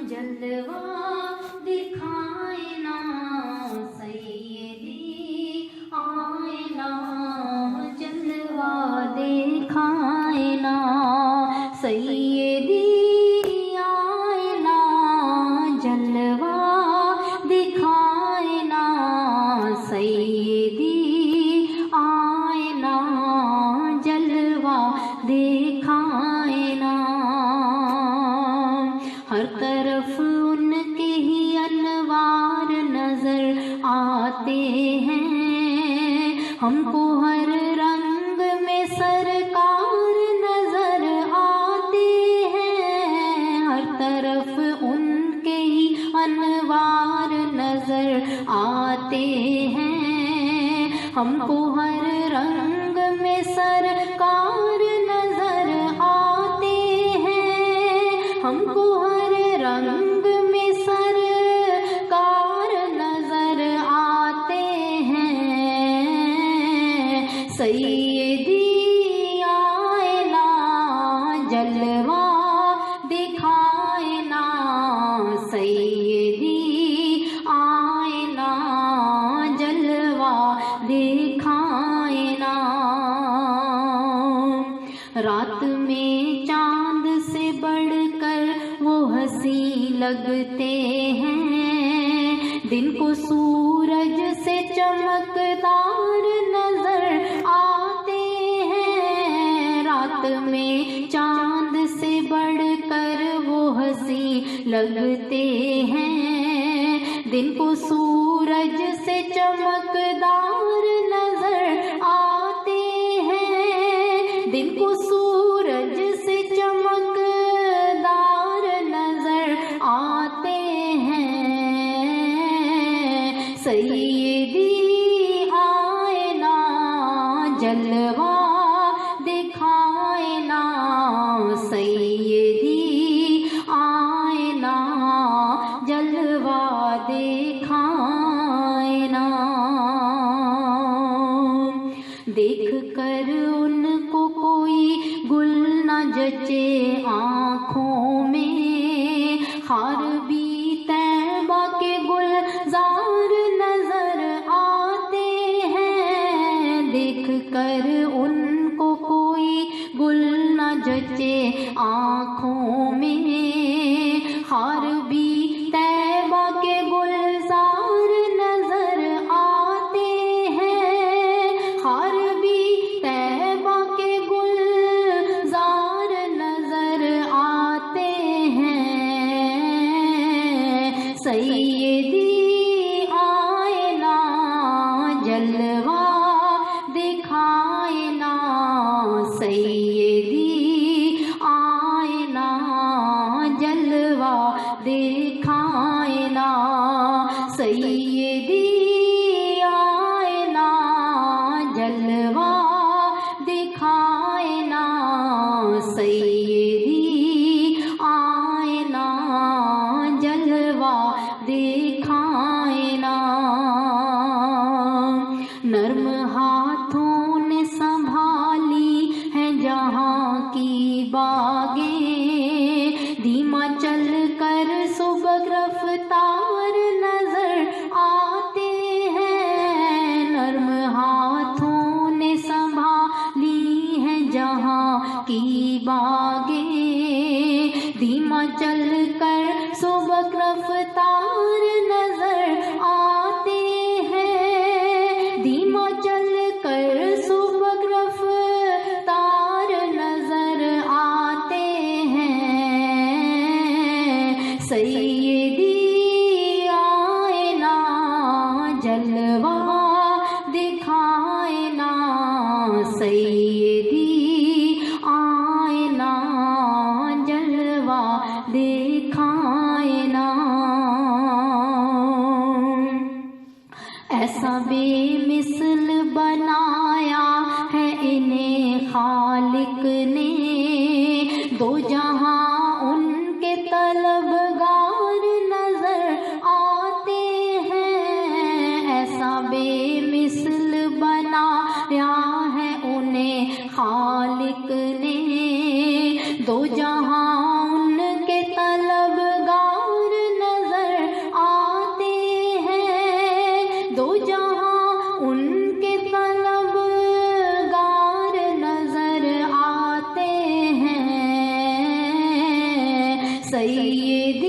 जलवा दिखाए ना सैयदी आए ना, जलवा दिखाए ना सैयदी आए ना, जलवा दिखाए ना सैयदी आए ना, जलवा दिखाए ना। हर तरफ उनके ही अनवार नजर आते हैं, हमको हर रंग में सरकार नजर आते हैं। हर तरफ उनके ही अनवार नजर आते हैं, हमको हर रंग में सरकार नजर आते हैं, हमको हर रंग में सरकार नजर आते हैं। सैयदी आए ना, जलवा दिखाए ना सैयदी आए ना, जलवा दिखाए ना। रात में चांद से बढ़कर वो हंसी लगते हैं, दिन को सूरज से चमकदार नजर आते हैं। रात में चांद से बढ़कर वो हंसी लगते हैं, दिन को सूरज से चमकदार नजर आते हैं, दिन को सूरज से चमकदार नजर आते हैं। सैयदी आए ना, जलवा दिखाए ना सैयदी आए ना, जलवा दिखाए ना। देख कर उनको कोई गुल न जचे आँखों में, खार भी तैबा के गुलजार नजर आते हैं। देख कर उनको कोई गुल न जचे आँखों में, खार भी तैबा के गुलजार नजर आते हैं, खार भी तैबा के गुलजार नजर आते हैं। सैयदी आए ना, जलवा दिखाए ना सैयदी आए ना, जलवा दिखाए ना सैयदी आए ना, जलवा दिखाए ना सैयदी आए ना, जलवा दिखाए ना। नर्म हाथों ने संभाली है जहाँ की बागें, धीमा चल कर सुबह रफ्तार नजर आते हैं। नर्म हाथों ने संभाली है जहाँ की बागें, धीमा चल कर सुबह रफ्तार नजर आते हैं, धीमा चल कर सुबह रफ्तार नजर आते हैं। सैयदी आए ना, जलवा दिखाए ना सैयदी आए ना, जलवा दिखाए ना। ऐसा बेमिसल बनाया है इन्हें खालिक ने, दो जहां उनके तलबगार नजर आते हैं। ऐसा बेमिसल बनाया है उन्हें खालिक ने, दो जहां उनके तलबगार سیدی